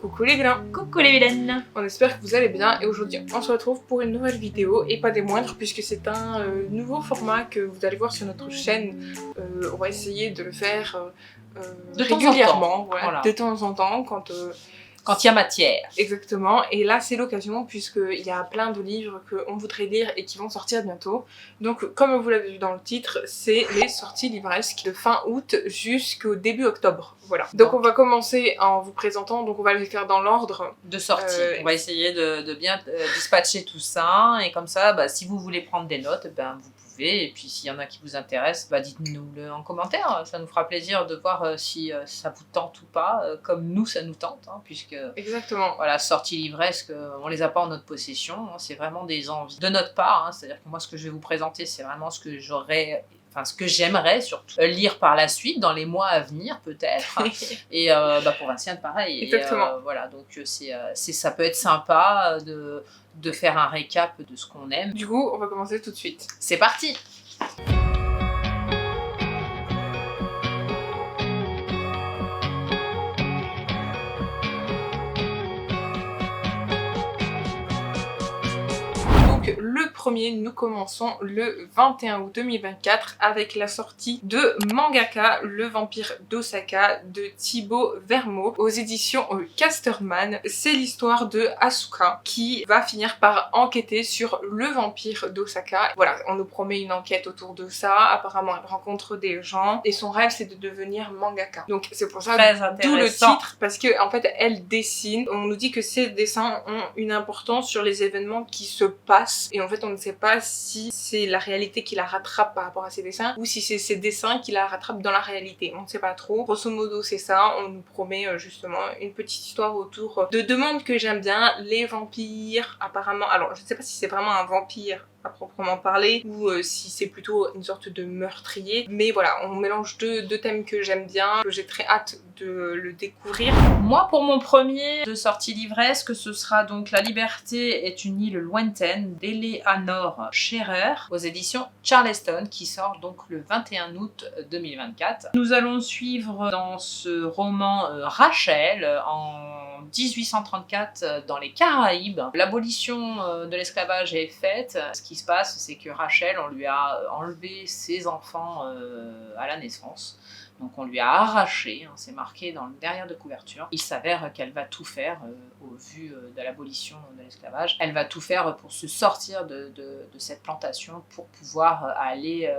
Coucou les vilains. Coucou les vilaines. On espère que vous allez bien et aujourd'hui on se retrouve pour une nouvelle vidéo et pas des moindres puisque c'est un nouveau format que vous allez voir sur notre chaîne. On va essayer de le faire régulièrement, voilà. De temps en temps Quand il y a matière. Exactement, et là c'est l'occasion puisqu'il y a plein de livres qu'on voudrait lire et qui vont sortir bientôt. Donc comme vous l'avez vu dans le titre, c'est les sorties livresques de fin août jusqu'au début octobre. Voilà. Donc on va commencer en vous présentant, donc on va les faire dans l'ordre de sortie. On va essayer de bien dispatcher tout ça et comme ça, si vous voulez prendre des notes, vous pouvez. Et puis s'il y en a qui vous intéressent, dites-nous-le en commentaire. Ça nous fera plaisir de voir si ça vous tente ou pas, comme nous ça nous tente, puisque exactement. Voilà, sorties livresques, on les a pas en notre possession. C'est vraiment des envies de notre part. C'est-à-dire que moi, ce que je vais vous présenter, c'est vraiment ce que j'aurais. Enfin, ce que j'aimerais surtout lire par la suite, dans les mois à venir peut-être. Et pour Vinciane, pareil. Exactement. Voilà, donc ça peut être sympa de faire un récap de ce qu'on aime. Du coup, on va commencer tout de suite. C'est parti! Le premier, nous commençons le 21 août 2024 avec la sortie de Mangaka, le vampire d'Osaka de Thibaut Vermeaux aux éditions Casterman. C'est l'histoire de Asuka qui va finir par enquêter sur le vampire d'Osaka. Voilà, on nous promet une enquête autour de ça. Apparemment, elle rencontre des gens et son rêve c'est de devenir mangaka. Donc c'est pour ça d'où le titre, parce que en fait elle dessine. On nous dit que ces dessins ont une importance sur les événements qui se passent. Et en fait, on ne sait pas si c'est la réalité qui la rattrape par rapport à ses dessins ou si c'est ses dessins qui la rattrapent dans la réalité. On ne sait pas trop. Grosso modo, c'est ça. On nous promet justement une petite histoire autour de deux mondes que j'aime bien. Les vampires, apparemment. Alors, je ne sais pas si c'est vraiment un vampire à proprement parler ou si c'est plutôt une sorte de meurtrier. Mais voilà, on mélange deux thèmes que j'aime bien, que j'ai très hâte de le découvrir. Moi, pour mon premier de sortie livresque, ce sera donc La Liberté est une île lointaine d'Eleanor Scherer aux éditions Charleston qui sort donc le 21 août 2024. Nous allons suivre dans ce roman Rachel en 1834 dans les Caraïbes. L'abolition de l'esclavage est faite. Ce qui se passe, c'est que Rachel, on lui a enlevé ses enfants à la naissance. Donc on lui a arraché, c'est marqué dans le derrière de couverture. Il s'avère qu'elle va tout faire, au vu de l'abolition de l'esclavage, elle va tout faire pour se sortir de cette plantation, pour pouvoir aller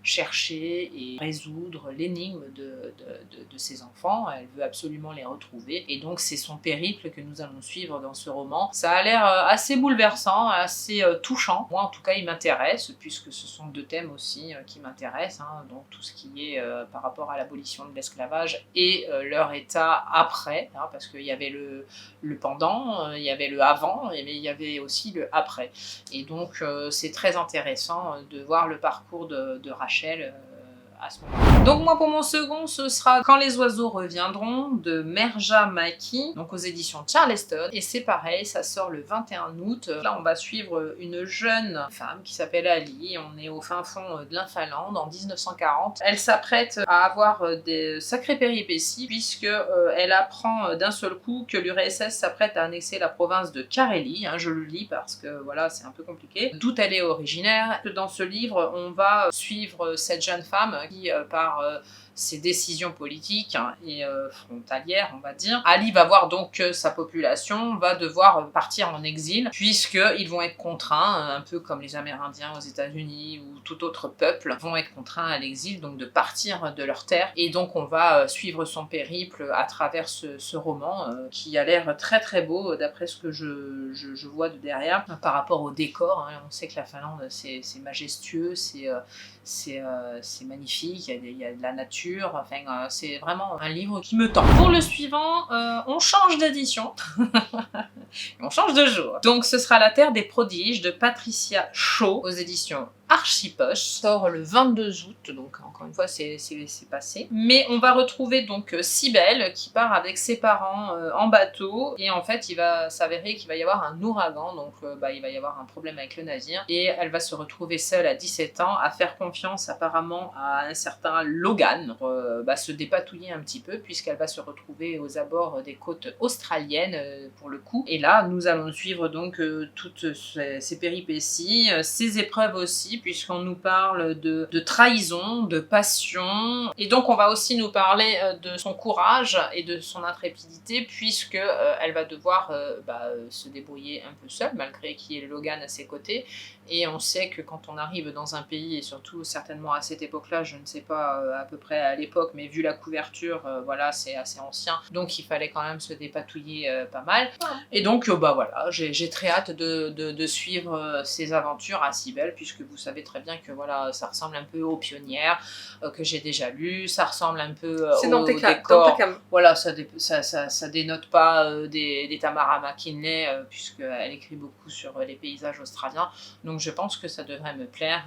chercher et résoudre l'énigme de ses enfants. Elle veut absolument les retrouver. Et donc c'est son périple que nous allons suivre dans ce roman. Ça a l'air assez bouleversant, assez touchant. Moi en tout cas il m'intéresse, puisque ce sont deux thèmes aussi qui m'intéressent. Donc tout ce qui est par rapport à l'abolition de l'esclavage et leur état après, parce qu'il y avait le pendant, il y avait le avant, mais il y avait aussi le après. Et donc c'est très intéressant de voir le parcours de Rachel à ce moment-là. Donc moi pour mon second, ce sera Quand les oiseaux reviendront de Merja Maki, donc aux éditions Charleston. Et c'est pareil, ça sort le 21 août. Là on va suivre une jeune femme qui s'appelle Ali. On est au fin fond de l'Infalande en 1940. Elle s'apprête à avoir des sacrées péripéties puisque elle apprend d'un seul coup que l'URSS s'apprête à annexer la province de Carélie. Je le lis parce que voilà, c'est un peu compliqué. D'où elle est originaire. Dans ce livre, on va suivre cette jeune femme qui, par ses décisions politiques et frontalières, on va dire. Ali va voir donc que sa population va devoir partir en exil, puisqu'ils vont être contraints, un peu comme les Amérindiens aux États-Unis ou tout autre peuple, vont être contraints à l'exil, donc de partir de leur terre. Et donc on va suivre son périple à travers ce roman, qui a l'air très très beau, d'après ce que je vois de derrière, par rapport au décor. On sait que la Finlande, c'est majestueux, c'est magnifique, il y a de la nature. Enfin, c'est vraiment un livre qui me tente. Pour le suivant, on change d'édition. On change de jour. Donc ce sera La Terre des prodiges de Patricia Shaw aux éditions Archipoche, sort le 22 août, donc encore une fois c'est passé. Mais on va retrouver donc Cybèle qui part avec ses parents en bateau, et en fait il va s'avérer qu'il va y avoir un ouragan, donc il va y avoir un problème avec le navire, et elle va se retrouver seule à 17 ans à faire confiance apparemment à un certain Logan pour se dépatouiller un petit peu, puisqu'elle va se retrouver aux abords des côtes australiennes pour le coup. Et là nous allons suivre donc toutes ces péripéties, ces épreuves aussi, puisqu'on nous parle de trahison, de passion, et donc on va aussi nous parler de son courage et de son intrépidité, puisque elle va devoir se débrouiller un peu seule, malgré qu'il y ait Logan à ses côtés. Et on sait que quand on arrive dans un pays, et surtout certainement à cette époque-là, je ne sais pas à peu près à l'époque, mais vu la couverture, voilà, c'est assez ancien, donc il fallait quand même se dépatouiller pas mal. Et donc voilà, j'ai très hâte de suivre ces aventures à Cybèle, puisque vous savez très bien que voilà, ça ressemble un peu aux Pionnières que j'ai déjà lu, ça ressemble un peu au décor. Voilà, ça dénote pas des Tamara McKinley, puisqu'elle écrit beaucoup sur les paysages australiens. Donc je pense que ça devrait me plaire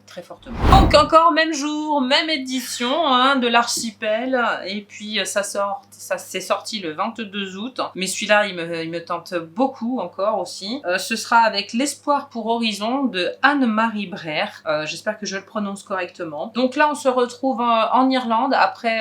très fortement. Donc encore même jour, même édition de l'Archipel, et puis ça s'est sorti le 22 août, mais celui-là il me tente beaucoup encore aussi. Ce sera avec L'Espoir pour Horizon de Anne-Marie Brère, j'espère que je le prononce correctement. Donc là on se retrouve en Irlande après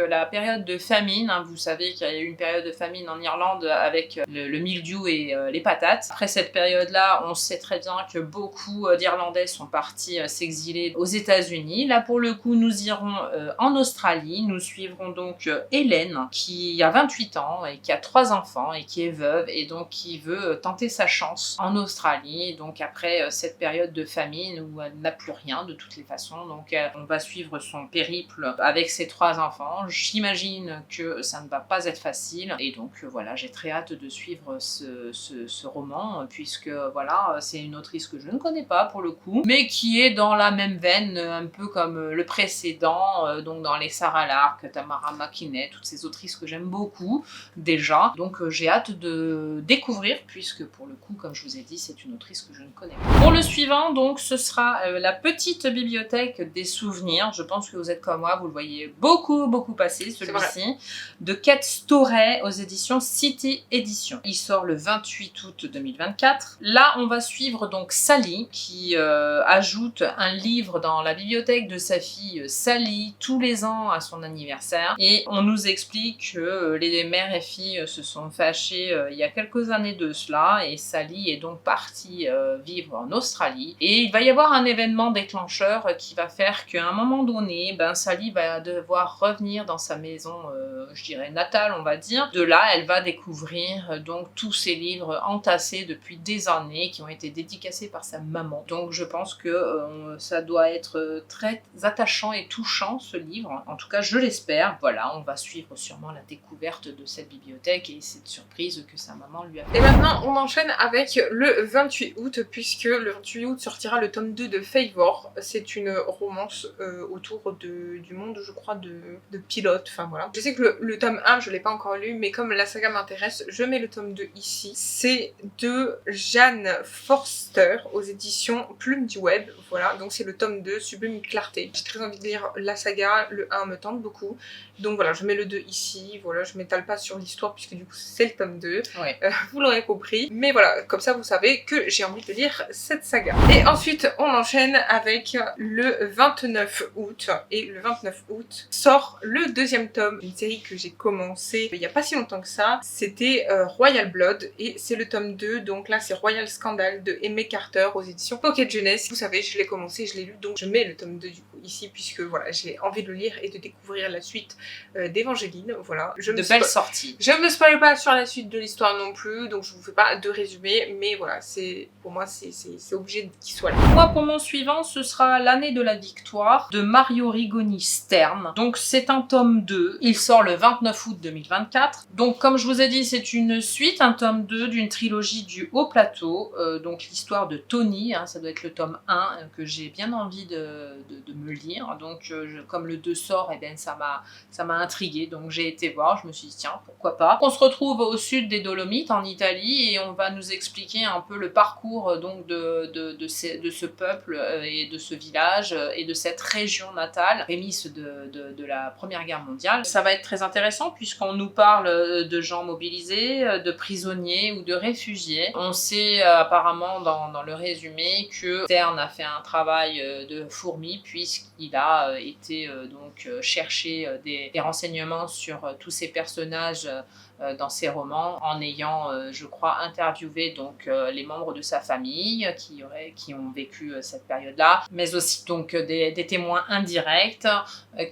la période de famine, vous savez qu'il y a eu une période de famine en Irlande avec le mildiou et les patates. Après cette période-là, on sait très bien que beaucoup d'Irlandais sont partis s'exiler aux États-Unis. Là, pour le coup, nous irons en Australie. Nous suivrons donc Hélène, qui a 28 ans et qui a 3 enfants et qui est veuve, et donc qui veut tenter sa chance en Australie. Donc après cette période de famine où elle n'a plus rien de toutes les façons, donc on va suivre son périple avec ses 3 enfants. J'imagine que ça ne va pas être facile, et donc voilà, j'ai très hâte de suivre ce roman, puisque voilà, c'est une autrice que je ne connais pas pour le coup, mais qui est dans la même veine, un peu comme le précédent, donc dans les Sarah Lark, Tamara McKinney, toutes ces autrices que j'aime beaucoup déjà. Donc j'ai hâte de découvrir, puisque pour le coup, comme je vous ai dit, c'est une autrice que je ne connais pas. Pour le suivant, donc, ce sera La Petite Bibliothèque des Souvenirs. Je pense que vous êtes comme moi, vous le voyez beaucoup passer, celui-ci, de Kate Storey aux éditions City Éditions. Il sort le 28 août 2024. Là, on va suivre donc Sally, qui ajoute un livre dans la bibliothèque de sa fille Sally tous les ans à son anniversaire, et on nous explique que les mères et filles se sont fâchées il y a quelques années de cela, et Sally est donc partie vivre en Australie, et il va y avoir un événement déclencheur qui va faire qu'à un moment donné, Sally va devoir revenir dans sa maison, je dirais natale, on va dire. De là, elle va découvrir donc tous ces livres entassés depuis des années qui ont été dédicacés par sa maman. Donc je pense que ça doit être très attachant et touchant, ce livre. En tout cas, je l'espère. Voilà, on va suivre sûrement la découverte de cette bibliothèque et cette surprise que sa maman lui a fait. Et maintenant, on enchaîne avec le 28 août, puisque le 28 août sortira le tome 2 de Favor. C'est une romance autour du monde, je crois, de pilotes. Enfin voilà. Je sais que le tome 1, je l'ai pas encore lu, mais comme la saga m'intéresse, je mets le tome 2 ici. C'est de Jeanne Forster aux éditions Plume du Web. Voilà, donc c'est le tome 2, Sublime Clarté. J'ai très envie de lire la saga, le 1 me tente beaucoup. Donc voilà, je mets le 2 ici. Voilà, je m'étale pas sur l'histoire puisque du coup c'est le tome 2. Ouais. Vous l'aurez compris. Mais voilà, comme ça vous savez que j'ai envie de lire cette saga. Et ensuite, on enchaîne avec le 29 août. Et le 29 août sort le deuxième tome d'une série que j'ai commencé il y a pas si longtemps que ça. C'était Royal Blood et c'est le tome 2. Donc là, c'est Royal Scandal de Aimé Carter aux éditions Pocket Jeunesse. Vous savez, je l'ai commencé, je l'ai lu, donc je mets le tome 2 du coup ici puisque voilà, j'ai envie de le lire et de découvrir la suite d'Évangéline. Voilà. De belles sorties. Je me spoil pas sur la suite de l'histoire non plus, donc je vous fais pas de résumé, mais voilà, pour moi c'est obligé qu'il soit là. Moi, pour mon suivant, ce sera L'année de la victoire de Mario Rigoni Stern. Donc c'est un tome 2, il sort le 29 août 2024. Donc comme je vous ai dit, c'est une suite, un tome 2 d'une trilogie du Haut Plateau, donc l'histoire de Tony, ça doit être le tome 1 que j'ai bien envie de me le lire. Donc comme le 2 sort, et bien ça m'a intriguée, donc j'ai été voir, je me suis dit tiens, pourquoi pas. On se retrouve au sud des Dolomites en Italie et on va nous expliquer un peu le parcours donc de ce peuple et de ce village et de cette région natale, prémisse de la Première Guerre mondiale. Ça va être très intéressant puisqu'on nous parle de gens mobilisés, de prisonniers ou de réfugiés. On sait apparemment dans le résumé que Stern a fait un travail de fourmi puisqu'il a été donc chercher des renseignements sur tous ces personnages dans ses romans en ayant, je crois, interviewé donc les membres de sa famille qui ont vécu cette période-là, mais aussi donc des témoins indirects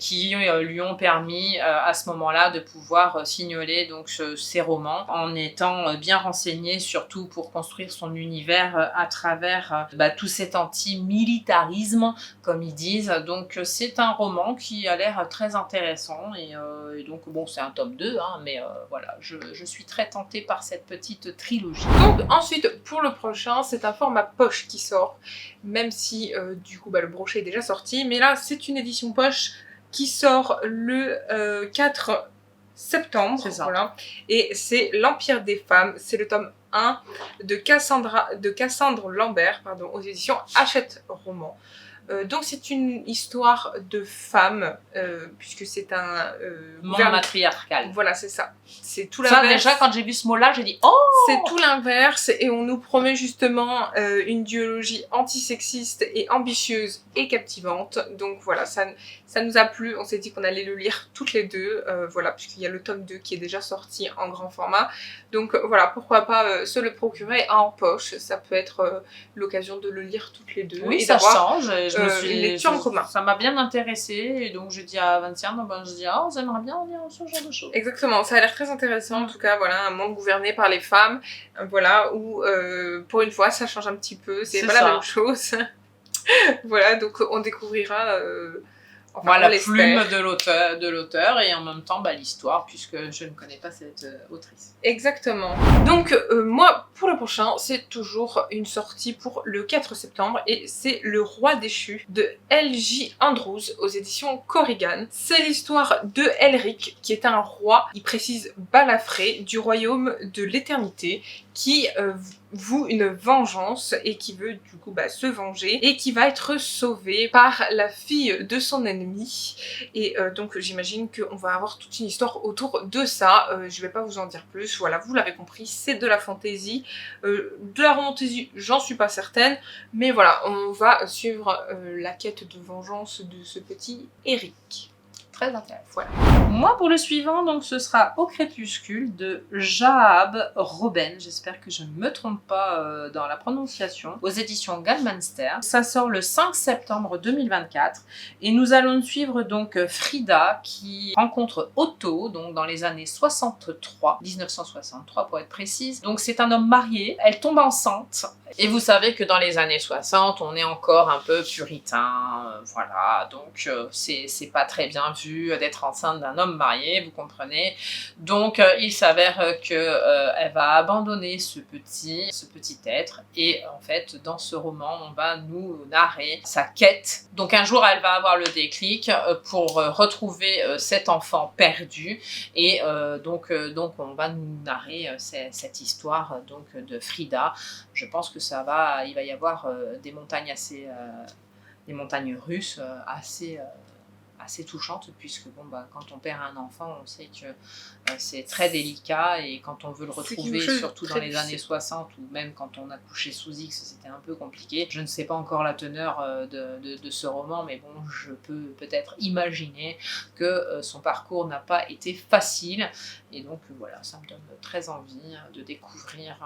qui lui ont permis à ce moment-là de pouvoir signaler donc ses romans en étant bien renseigné, surtout pour construire son univers à travers tout cet anti-militarisme comme ils disent. Donc c'est un roman qui a l'air très intéressant et donc bon, c'est un tome 2 hein, mais voilà, je suis très tentée par cette petite trilogie. Donc ensuite pour le prochain, c'est un format poche qui sort, même si du coup le brochet est déjà sorti, mais là c'est une édition poche qui sort le 4 septembre, C'est ça. voilà, et c'est L'Empire des femmes, c'est le tome 1 de Cassandre Lambert, pardon, aux éditions Hachette Roman. Donc c'est une histoire de femme, puisque c'est un monde matriarcal. Voilà, c'est ça. C'est tout Ça l'inverse. déjà, quand j'ai vu ce mot-là, j'ai dit « Oh !» C'est tout l'inverse et on nous promet justement une duologie antisexiste et ambitieuse et captivante. Donc voilà, ça nous a plu. On s'est dit qu'on allait le lire toutes les deux, voilà, puisqu'il y a le tome 2 qui est déjà sorti en grand format. Donc voilà, pourquoi pas se le procurer en poche. Ça peut être l'occasion de le lire toutes les deux. Oui, et ça d'avoir change. Je me suis, une lecture en commun. Ça m'a bien intéressée et donc je dis à Vinciane, je dis on aimerait bien lire ce genre de choses. Exactement, ça a l'air très intéressant en tout cas, voilà, un monde gouverné par les femmes, voilà, où pour une fois ça change un petit peu, c'est pas la même chose. Voilà, donc on découvrira la plume de l'auteur et en même temps l'histoire, puisque je ne connais pas cette autrice. Exactement. Donc moi, pour le prochain, c'est toujours une sortie pour le 4 septembre et c'est Le Roi déchu de L.J. Andrews aux éditions Corrigan. C'est l'histoire de Elric qui est un roi, il précise balafré, du royaume de l'éternité, qui voue une vengeance et qui veut du coup se venger et qui va être sauvé par la fille de son ennemi. Et donc j'imagine qu'on va avoir toute une histoire autour de ça. Je vais pas vous en dire plus. Voilà, vous l'avez compris, c'est de la fantasy. De la romantasy, j'en suis pas certaine. Mais voilà, on va suivre la quête de vengeance de ce petit Eric. Très intéressant. Voilà. Moi, pour le suivant, donc, ce sera Au crépuscule de Jahab Robben. J'espère que je ne me trompe pas dans la prononciation. Aux éditions Galmanster. Ça sort le 5 septembre 2024. Et nous allons suivre donc Frida qui rencontre Otto, donc dans les années 1963 pour être précise. Donc c'est un homme marié. Elle tombe enceinte. Et vous savez que dans les années 60, on est encore un peu puritain. Voilà, donc c'est pas très bien vu d'être enceinte d'un homme marié, vous comprenez. Donc il s'avère que elle va abandonner ce petit être et en fait dans ce roman on va nous narrer sa quête. Donc un jour elle va avoir le déclic pour retrouver cet enfant perdu et donc on va nous narrer cette histoire donc de Frida. Je pense que il va y avoir des montagnes des montagnes russes assez touchante puisque quand on perd un enfant on sait que c'est très délicat et quand on veut le retrouver surtout dans les années 60 ou même quand on a couché sous X c'était un peu compliqué. Je ne sais pas encore la teneur de ce roman mais bon je peux peut-être imaginer que son parcours n'a pas été facile et donc voilà ça me donne très envie de découvrir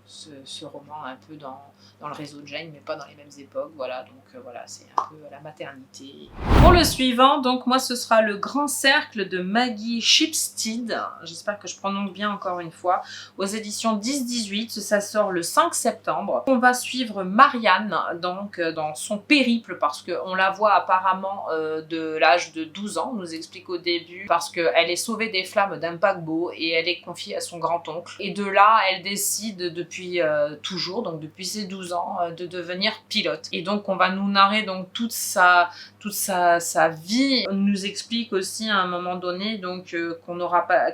ce roman un peu dans le réseau de Jane mais pas dans les mêmes époques, voilà, donc voilà, c'est un peu la maternité. Pour le suivant, donc moi ce sera Le Grand Cercle de Maggie Shipstead, j'espère que je prononce bien encore une fois, aux éditions 10-18, ça sort le 5 septembre. On va suivre Marianne donc dans son périple parce qu'on la voit apparemment de l'âge de 12 ans, on nous explique au début, parce qu'elle est sauvée des flammes d'un paquebot et elle est confiée à son grand-oncle et de là elle décide de depuis toujours, donc depuis ses 12 ans, de devenir pilote. Et donc on va nous narrer donc toute sa vie. On nous explique aussi à un moment donné donc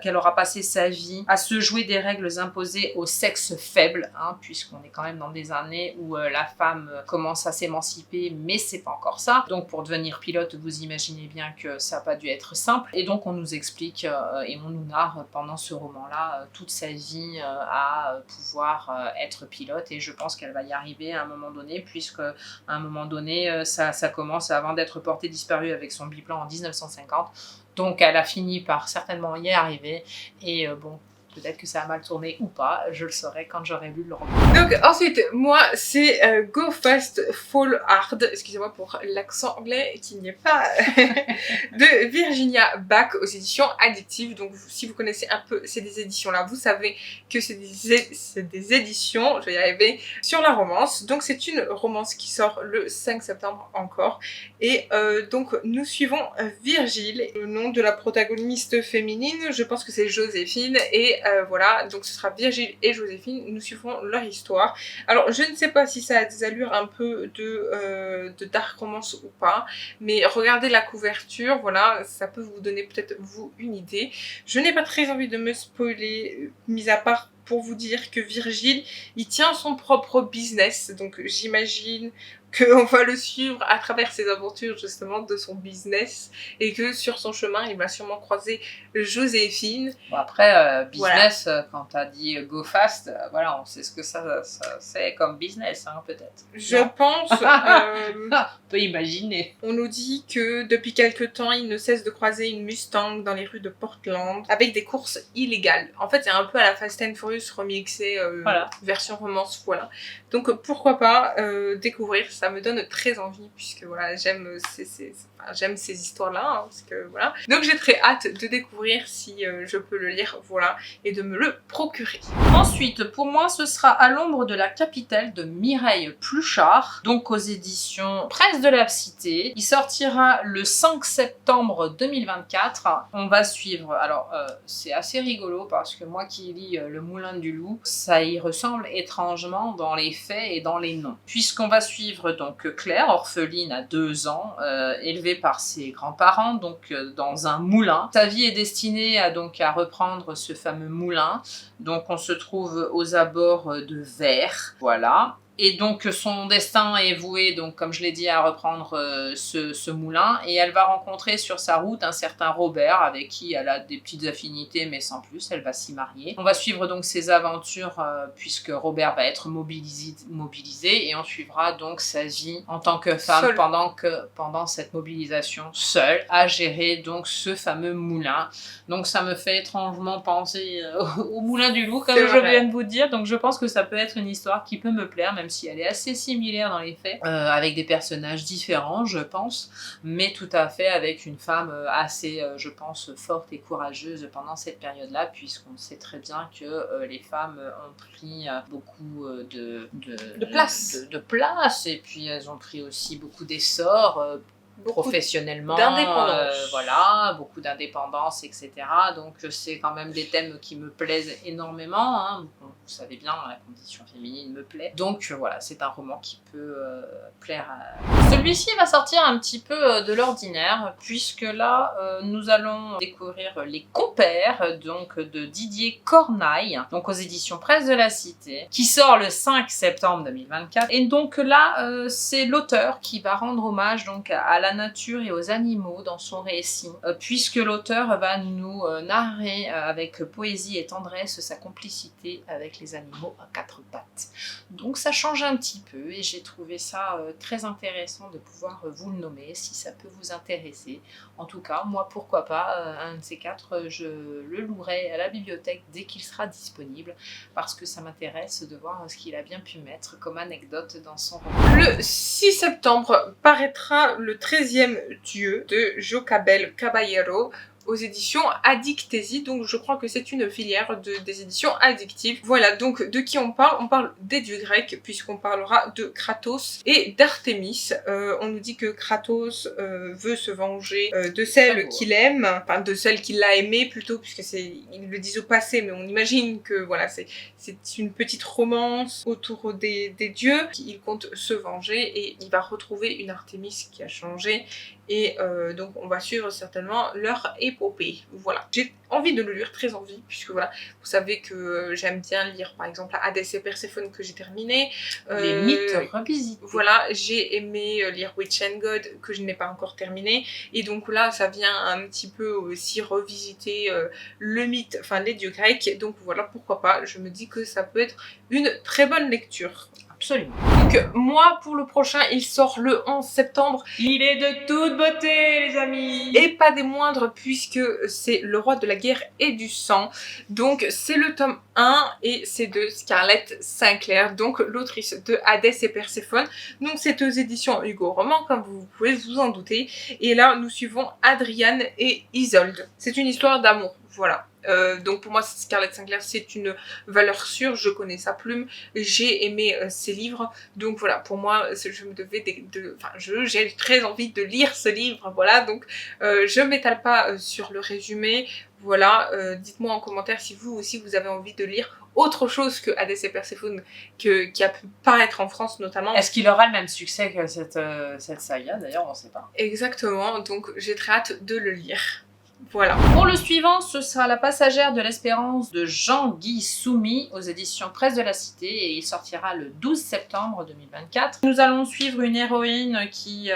qu'elle aura passé sa vie à se jouer des règles imposées au sexe faible, hein, puisqu'on est quand même dans des années où la femme commence à s'émanciper, mais c'est pas encore ça. Donc pour devenir pilote, vous imaginez bien que ça n'a pas dû être simple. Et donc on nous explique et on nous narre pendant ce roman-là toute sa vie à pouvoir être pilote. Et je pense qu'elle va y arriver à un moment donné, puisque à un moment donné, ça commence avant d'être portée disparue avec son biplan en 1950. Donc elle a fini par certainement y arriver. Et bon, peut-être que ça a mal tourné ou pas, je le saurai quand j'aurai lu le roman. Donc ensuite, moi, c'est Go Fast, Fall Hard, excusez-moi pour l'accent anglais qui n'y est pas, de Virginia Bach aux éditions Addictive. Donc si vous connaissez un peu ces éditions-là, vous savez que c'est des éditions, je vais y arriver, sur la romance. Donc c'est une romance qui sort le 5 septembre encore. Et donc nous suivons Virgile, le nom de la protagoniste féminine, je pense que c'est Joséphine, et voilà, donc ce sera Virgile et Joséphine, nous suivrons leur histoire. Alors je ne sais pas si ça a des allures un peu de dark romance ou pas, mais regardez la couverture, voilà, ça peut vous donner peut-être vous une idée. Je n'ai pas très envie de me spoiler, mis à part pour vous dire que Virgile, il tient son propre business, donc j'imagine qu'on va le suivre à travers ses aventures justement de son business et que sur son chemin il va sûrement croiser Joséphine. Bon après business, voilà. Quand t'as dit go fast, voilà, on sait ce que ça c'est comme business, hein, peut-être. Je pense. On peut imaginer. On nous dit que depuis quelque temps il ne cesse de croiser une Mustang dans les rues de Portland avec des courses illégales. En fait c'est un peu à la Fast and Furious remixée voilà. Version romance, voilà. Donc pourquoi pas découvrir. Ça me donne très envie puisque voilà, j'aime ces histoires-là, hein, parce que voilà. Donc j'ai très hâte de découvrir si je peux le lire, voilà, et de me le procurer. Ensuite, pour moi, ce sera À l'ombre de la capitale de Mireille Pluchart, donc aux éditions Presse de la Cité. Il sortira le 5 septembre 2024. On va suivre, alors c'est assez rigolo parce que moi qui lis Le Moulin du Loup, ça y ressemble étrangement dans les faits et dans les noms. Puisqu'on va suivre donc Claire, orpheline à 2 ans, élevée par ses grands-parents, donc dans un moulin. Sa vie est destinée à reprendre ce fameux moulin. Donc on se trouve aux abords de Vers, voilà. Et donc son destin est voué, donc comme je l'ai dit, à reprendre ce moulin. Et elle va rencontrer sur sa route un certain Robert, avec qui elle a des petites affinités, mais sans plus, elle va s'y marier. On va suivre donc ses aventures, puisque Robert va être mobilisé, et on suivra donc sa vie en tant que femme pendant cette mobilisation, seule, à gérer donc ce fameux moulin. Donc ça me fait étrangement penser au Moulin du Loup, comme je viens de vous dire. Donc je pense que ça peut être une histoire qui peut me plaire, même si elle est assez similaire dans les faits, avec des personnages différents, je pense, mais tout à fait avec une femme assez, je pense, forte et courageuse pendant cette période-là, puisqu'on sait très bien que les femmes ont pris beaucoup de place, et puis elles ont pris aussi beaucoup d'essor, professionnellement, voilà, beaucoup d'indépendance, etc. Donc c'est quand même des thèmes qui me plaisent énormément, hein. Vous savez bien, la condition féminine me plaît. Donc voilà, c'est un roman qui peut plaire à... Celui-ci va sortir un petit peu de l'ordinaire, puisque là, nous allons découvrir Les Compères, donc de Didier Cornaille, donc aux éditions Presse de la Cité, qui sort le 5 septembre 2024. Et donc là, c'est l'auteur qui va rendre hommage donc à la nature et aux animaux dans son récit, puisque l'auteur va nous narrer avec poésie et tendresse sa complicité avec les animaux à 4 pattes. Donc ça change un petit peu et j'ai trouvé ça très intéressant de pouvoir vous le nommer si ça peut vous intéresser. En tout cas, moi pourquoi pas, un de ces 4, je le louerai à la bibliothèque dès qu'il sera disponible, parce que ça m'intéresse de voir ce qu'il a bien pu mettre comme anecdote dans son roman. Le 6 septembre paraîtra le 13e Dieu de Jocabel Caballero aux éditions Addictésie, donc je crois que c'est une filière des éditions addictives. Voilà, donc de qui on parle? On parle des dieux grecs, puisqu'on parlera de Kratos et d'Artémis. On nous dit que Kratos veut se venger de celle qu'il aime, enfin de celle qu'il a aimée plutôt, puisque ils le disent au passé, mais on imagine que voilà, c'est une petite romance autour des dieux. Il compte se venger et il va retrouver une Artémis qui a changé. Et donc on va suivre certainement leur épopée. Voilà. J'ai envie de le lire, très envie, puisque voilà, vous savez que j'aime bien lire par exemple Hadès et Perséphone que j'ai terminé. Les mythes revisités. Voilà, j'ai aimé lire Witch and God que je n'ai pas encore terminé. Et donc là, ça vient un petit peu aussi revisiter le mythe, enfin les dieux grecs. Donc voilà, pourquoi pas, je me dis que ça peut être une très bonne lecture. Absolument. Donc moi, pour le prochain, il sort le 11 septembre. Il est de toute beauté, les amis. Et pas des moindres, puisque c'est Le Roi de la Guerre et du Sang. Donc c'est le tome 1 et c'est de Scarlett Sinclair, donc l'autrice de Hadès et Perséphone. Donc c'est aux éditions Hugo Roman, comme vous pouvez vous en douter. Et là, nous suivons Adriane et Isolde. C'est une histoire d'amour, voilà. Donc pour moi, Scarlett Sinclair, c'est une valeur sûre. Je connais sa plume, j'ai aimé ses livres, donc voilà, pour moi, je me devais j'ai très envie de lire ce livre, voilà, donc je m'étale pas sur le résumé, voilà, dites-moi en commentaire si vous aussi vous avez envie de lire autre chose que Hadès et Perséphone qui a pu paraître en France notamment. Est-ce qu'il aura le même succès que cette saga? D'ailleurs, on ne sait pas. Exactement, donc j'ai très hâte de le lire. Voilà. Pour le suivant, ce sera La Passagère de l'Espérance de Jean-Guy Soumy aux éditions Presse de la Cité et il sortira le 12 septembre 2024. Nous allons suivre une héroïne qui,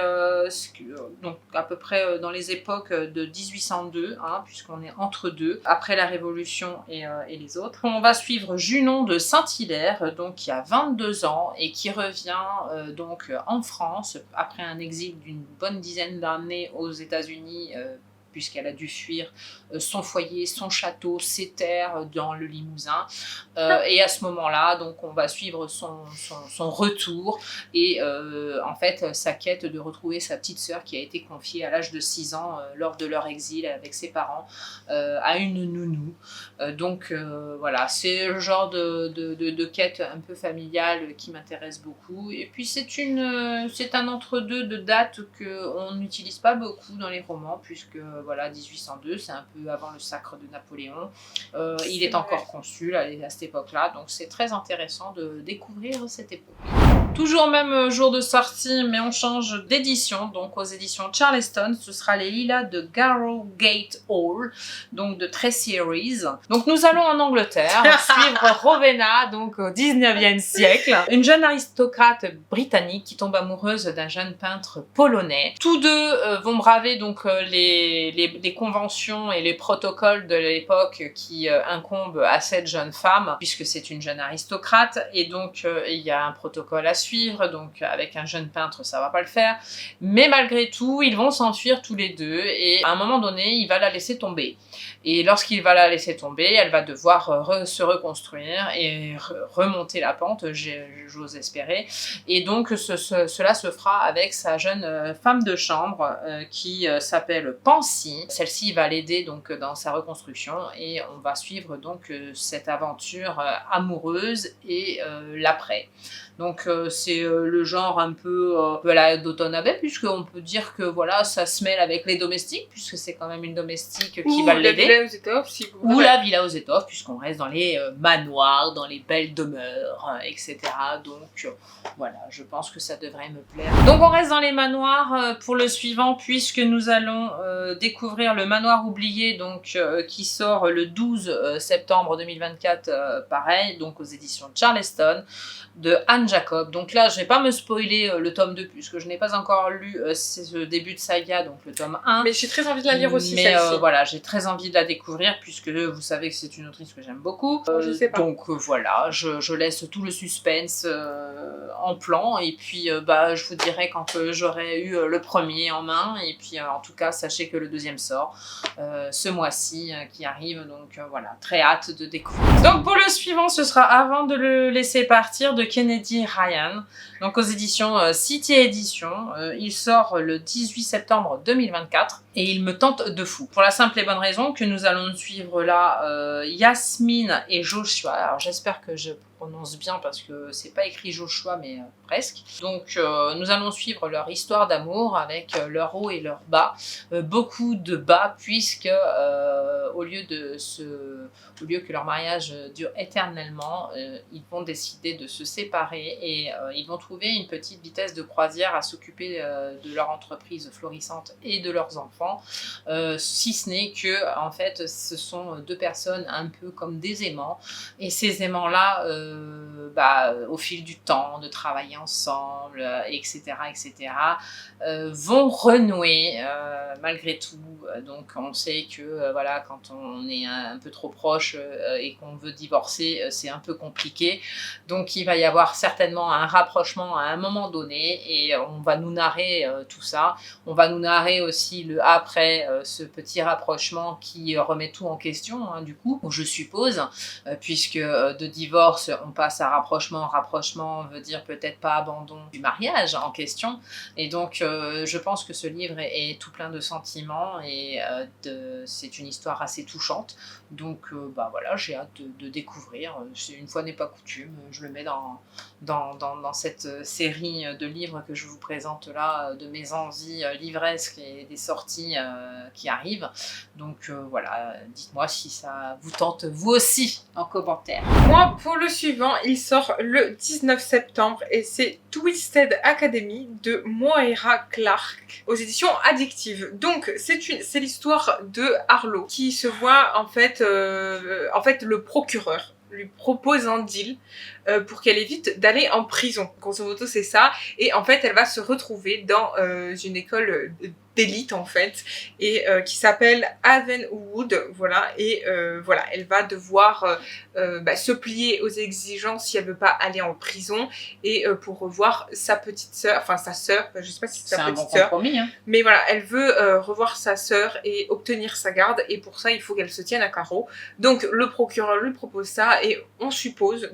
donc à peu près dans les époques de 1802, hein, puisqu'on est entre deux, après la Révolution et les autres. On va suivre Junon de Saint-Hilaire, donc qui a 22 ans et qui revient donc en France après un exil d'une bonne dizaine d'années aux États-Unis, puisqu'elle a dû fuir son foyer, son château, ses terres dans le Limousin. Et à ce moment-là, donc, on va suivre son retour et en fait sa quête de retrouver sa petite sœur qui a été confiée à l'âge de 6 ans lors de leur exil avec ses parents à une nounou. Donc voilà, c'est le genre de quête un peu familiale qui m'intéresse beaucoup. Et puis c'est un entre-deux de date qu'on n'utilise pas beaucoup dans les romans, puisque voilà, 1802, c'est un peu avant le sacre de Napoléon. Il est encore consul à cette époque-là, donc c'est très intéressant de découvrir cette époque. Toujours même jour de sortie, mais on change d'édition, donc aux éditions Charleston, ce sera Les Lilas de Garrowgate Hall, donc de Tracy Rees. Donc nous allons en Angleterre suivre Rowena, donc au 19e siècle, une jeune aristocrate britannique qui tombe amoureuse d'un jeune peintre polonais. Tous deux vont braver donc les conventions et les protocoles de l'époque qui incombent à cette jeune femme, puisque c'est une jeune aristocrate, et donc il y a un protocole à suivre, donc avec un jeune peintre ça va pas le faire, mais malgré tout ils vont s'enfuir tous les deux et à un moment donné il va la laisser tomber. Et lorsqu'il va la laisser tomber, elle va devoir se reconstruire et remonter la pente, j'ose espérer. Et donc cela se fera avec sa jeune femme de chambre qui s'appelle Pansy. Celle-ci va l'aider donc dans sa reconstruction et on va suivre donc cette aventure amoureuse et l'après. Donc c'est le genre un peu voilà, d'Automne Abbey, puisqu'on peut dire que voilà, ça se mêle avec les domestiques, puisque c'est quand même une domestique qui va l'aider. Ou la Villa aux Étoffes, puisqu'on reste dans les manoirs, dans les belles demeures, etc. Donc voilà, je pense que ça devrait me plaire. Donc on reste dans les manoirs pour le suivant, puisque nous allons découvrir Le Manoir oublié, donc qui sort le 12 septembre 2024, pareil, donc aux éditions Charleston, de Anne Jacob. Donc là, je vais pas me spoiler le tome 2, puisque je n'ai pas encore lu ce début de saga, donc le tome 1. Mais j'ai très envie de la lire aussi, mais voilà, j'ai très envie de la découvrir, puisque vous savez que c'est une autrice que j'aime beaucoup. Je sais pas. Donc voilà, je laisse tout le suspense en plan, et puis bah, je vous dirai quand j'aurai eu le premier en main, et puis en tout cas, sachez que le deuxième sort ce mois-ci qui arrive, donc voilà, très hâte de découvrir. Donc pour le suivant, ce sera Avant de le laisser partir de Kennedy Lady Ryan, donc aux éditions City Edition. Il sort le 18 septembre 2024 et il me tente de fou. Pour la simple et bonne raison que nous allons suivre là Yasmine et Joshua. Alors j'espère que je prononce bien parce que c'est pas écrit Joshua mais presque. Donc nous allons suivre leur histoire d'amour avec leur haut et leur bas. Beaucoup de bas puisque au lieu que leur mariage dure éternellement, ils vont décider de se séparer et ils vont trouver une petite vitesse de croisière à s'occuper de leur entreprise florissante et de leurs enfants, si ce n'est que en fait ce sont deux personnes un peu comme des aimants et ces aimants là au fil du temps de travailler ensemble etc vont renouer malgré tout. Donc on sait que voilà, quand on est un peu trop proche et qu'on veut divorcer, c'est un peu compliqué. Donc il va y avoir certainement un rapprochement à un moment donné et on va nous narrer tout ça. On va nous narrer aussi le après ce petit rapprochement qui remet tout en question, hein, du coup, je suppose, puisque de divorce on passe à rapprochement. Rapprochement veut dire peut-être pas abandon du mariage en question. Et donc je pense que ce livre est tout plein de sentiments et c'est une histoire assez touchante. Donc voilà, j'ai hâte de découvrir. Une fois n'est pas coutume, je le mets dans cette série de livres que je vous présente là, de mes envies livresques et des sorties qui arrivent. Donc voilà, dites-moi si ça vous tente vous aussi en commentaire. Moi, pour le suivant, il sort le 19 septembre et c'est Twisted Academy de Moira Clark aux éditions Addictive. Donc c'est l'histoire de Harlow qui se voit en fait le procureur lui propose un deal pour qu'elle évite d'aller en prison. Grosso modo, c'est ça. Et en fait, elle va se retrouver dans une école d'élite en fait et qui s'appelle Havenwood, voilà. Et voilà, elle va devoir se plier aux exigences si elle veut pas aller en prison et pour revoir sa petite sœur, enfin sa sœur, je sais pas si c'est sa petite sœur, hein. mais voilà, elle veut revoir sa sœur et obtenir sa garde et pour ça il faut qu'elle se tienne à carreau. Donc le procureur lui propose ça et on suppose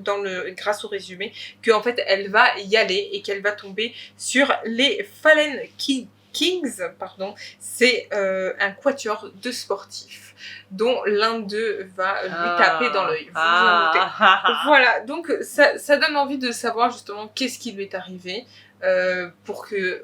grâce au résumé que en fait elle va y aller et qu'elle va tomber sur les Fallen Kings, pardon. C'est un quatuor de sportifs dont l'un d'eux va lui taper dans l'œil. Voilà, donc ça donne envie de savoir justement qu'est-ce qui lui est arrivé pour que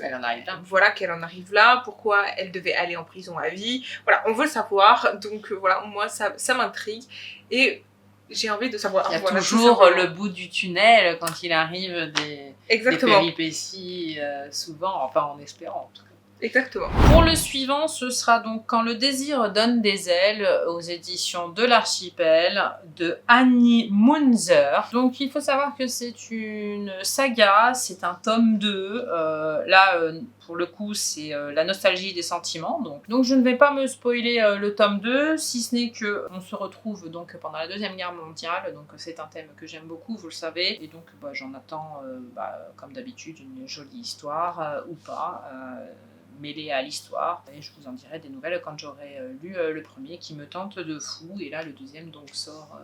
elle en arrive là. Voilà, qu'elle en arrive là, pourquoi elle devait aller en prison à vie. Voilà, on veut le savoir, donc voilà, moi ça m'intrigue et j'ai envie de savoir. Il y a toujours le bout du tunnel quand il arrive des péripéties, souvent, enfin en espérant en tout cas. Exactement. Pour le suivant, ce sera donc Quand le désir donne des ailes aux éditions de l'Archipel de Annie Munzer. Donc il faut savoir que c'est une saga, c'est un tome 2. Pour le coup, c'est la nostalgie des sentiments. Donc je ne vais pas me spoiler le tome 2, si ce n'est qu'on se retrouve donc pendant la Deuxième Guerre mondiale. Donc c'est un thème que j'aime beaucoup, vous le savez. Et donc j'en attends, comme d'habitude, une jolie histoire ou pas. Mêlée à l'histoire et je vous en dirai des nouvelles quand j'aurai lu le premier qui me tente de fou et là le deuxième donc sort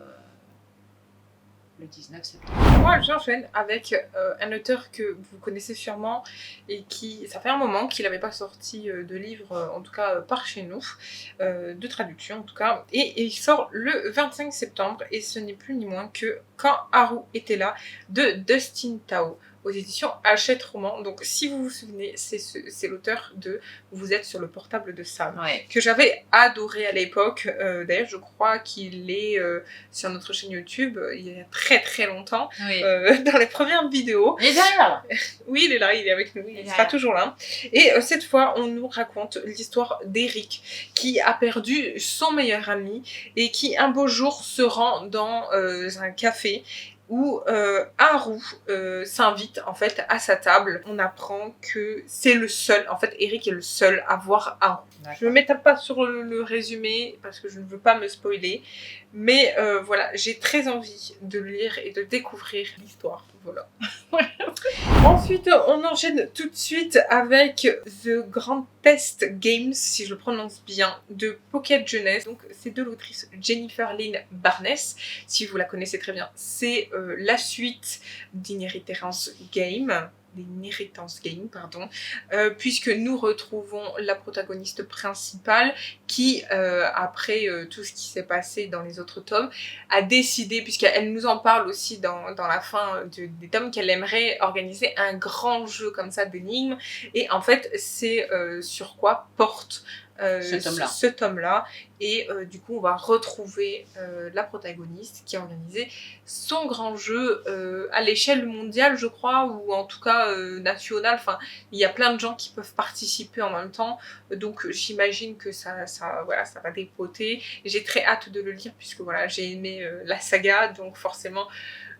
le 19 septembre. Moi j'enchaîne avec un auteur que vous connaissez sûrement et ça fait un moment qu'il n'avait pas sorti de livre, en tout cas par chez nous, de traduction en tout cas, et il sort le 25 septembre et ce n'est plus ni moins que Quand Haru était là de Dustin Tao aux éditions Hachette Roman. Donc si vous vous souvenez, c'est l'auteur de Vous êtes sur le portable de Sam, que j'avais adoré à l'époque. D'ailleurs je crois qu'il est sur notre chaîne YouTube il y a très très longtemps, dans les premières vidéos. Il est derrière. Oui, il est là, il est avec nous, il sera toujours là. Et cette fois on nous raconte l'histoire d'Eric qui a perdu son meilleur ami et qui un beau jour se rend dans un café où Haru s'invite en fait à sa table. On apprend que c'est le seul, en fait Eric est le seul à voir Haru. Je ne m'étale pas sur le résumé parce que je ne veux pas me spoiler, mais voilà, j'ai très envie de lire et de découvrir l'histoire. Voilà. Ensuite, on enchaîne tout de suite avec The Grand Test Games, si je le prononce bien, de Pocket Jeunesse. Donc, c'est de l'autrice Jennifer Lynn Barnes. Si vous la connaissez très bien, c'est la suite d'Inheritance Game. Puisque nous retrouvons la protagoniste principale qui, après tout ce qui s'est passé dans les autres tomes, a décidé, puisqu'elle nous en parle aussi dans la fin des tomes, qu'elle aimerait organiser un grand jeu comme ça d'énigmes. Et en fait, c'est sur quoi porte ce tome-là. Et du coup, on va retrouver la protagoniste qui a organisé son grand jeu à l'échelle mondiale, je crois, ou en tout cas nationale. Enfin, il y a plein de gens qui peuvent participer en même temps. Donc, j'imagine que ça va dépoter. J'ai très hâte de le lire puisque voilà, j'ai aimé la saga. Donc, forcément,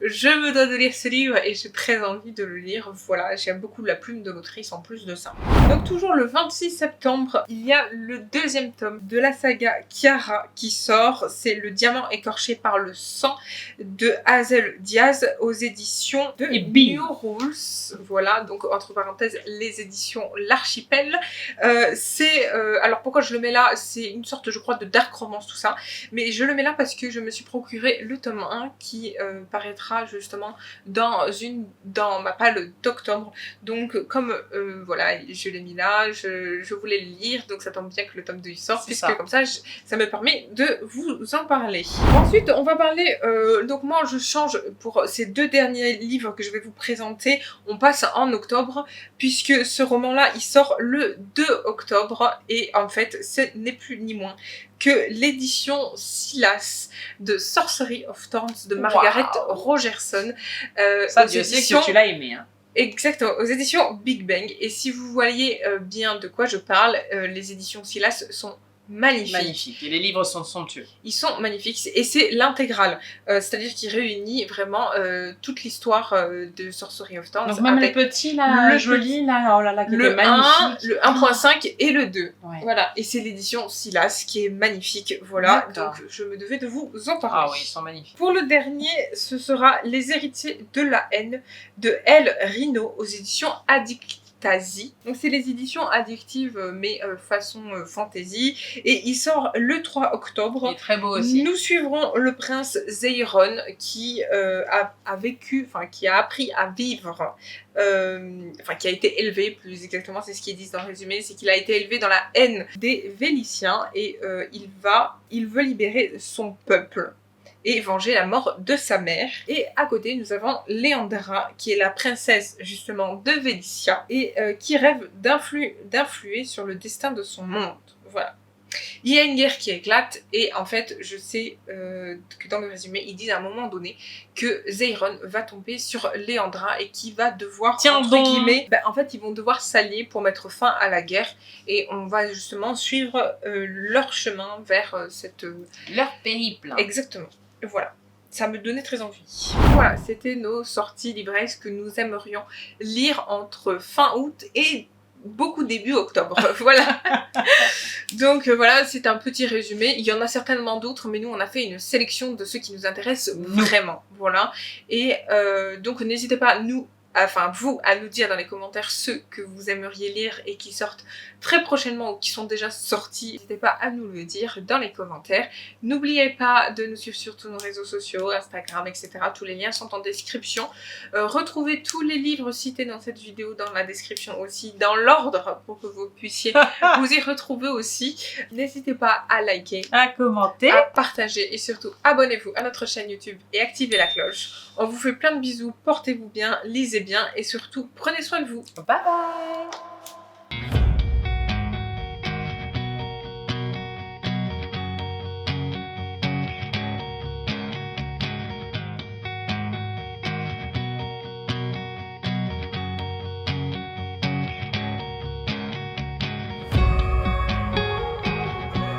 je me dois de lire ce livre et j'ai très envie de le lire. Voilà, j'aime beaucoup la plume de l'autrice en plus de ça. Donc toujours le 26 septembre, il y a le deuxième tome de la saga Kiara qui sort. C'est Le Diamant écorché par le sang de Hazel Diaz aux éditions de New Rules. Voilà, donc entre parenthèses, les éditions L'Archipel. Alors pourquoi je le mets là? C'est une sorte, je crois, de dark romance tout ça. Mais je le mets là parce que je me suis procuré le tome 1 qui paraîtra justement dans ma palle d'octobre. Donc comme voilà, je l'ai mis là, je voulais le lire, donc ça tombe bien que le tome 2 il sort, puisque comme ça ça me permet de vous en parler. Ensuite on va parler, donc moi je change pour ces deux derniers livres que je vais vous présenter, on passe en octobre, puisque ce roman là il sort le 2 octobre, et en fait ce n'est plus ni moins que l'édition Silas de Sorcery of Thorns de Margaret Rogerson. Ça, Dieu sait que tu l'as aimé. Hein. Exactement, aux éditions Big Bang. Et si vous voyez bien de quoi je parle, les éditions Silas sont magnifiques. Et les livres sont somptueux. Ils sont magnifiques et c'est l'intégrale. C'est-à-dire qu'il réunit vraiment toute l'histoire de Sorcery of Thorns. Donc même les petits là, le joli là, oh là là, qui est magnifique. Le 1.5 et le 2. Ouais. Voilà, et c'est l'édition Silas qui est magnifique. Voilà, donc je me devais de vous en parler. Ah oui, ils sont magnifiques. Pour le dernier, ce sera Les héritiers de la haine de El Rino aux éditions Addictive. Donc c'est les éditions addictives mais façon fantasy, et il sort le 3 octobre. Il est très beau aussi. Nous suivrons le prince Zeyron qui a vécu, enfin qui a appris à vivre, enfin qui a été élevé, plus exactement c'est ce qu'ils disent dans le résumé, c'est qu'il a été élevé dans la haine des Véliciens, et il veut libérer son peuple et venger la mort de sa mère. Et à côté, nous avons Léandra, qui est la princesse justement de Vélicia, et qui rêve d'influer sur le destin de son monde. Voilà. Il y a une guerre qui éclate, et en fait, je sais que dans le résumé, ils disent à un moment donné que Zeyron va tomber sur Léandra et qui va devoir, entre guillemets, en fait, ils vont devoir s'allier pour mettre fin à la guerre, et on va justement suivre leur chemin vers leur périple. Exactement. Voilà, ça me donnait très envie. Voilà, c'était nos sorties livresques que nous aimerions lire entre fin août et beaucoup début octobre. Voilà. Donc voilà, c'est un petit résumé. Il y en a certainement d'autres, mais nous on a fait une sélection de ceux qui nous intéressent vraiment. Voilà. Et donc n'hésitez pas, vous, à nous dire dans les commentaires ceux que vous aimeriez lire et qui sortent très prochainement ou qui sont déjà sortis. N'hésitez pas à nous le dire dans les commentaires. N'oubliez pas de nous suivre sur tous nos réseaux sociaux, Instagram, etc. Tous les liens sont en description. Retrouvez tous les livres cités dans cette vidéo dans la description aussi, dans l'ordre, pour que vous puissiez vous y retrouver aussi. N'hésitez pas à liker, à commenter, à partager et surtout abonnez-vous à notre chaîne YouTube et activez la cloche. On vous fait plein de bisous, portez-vous bien, lisez bien et surtout prenez soin de vous. Bye bye.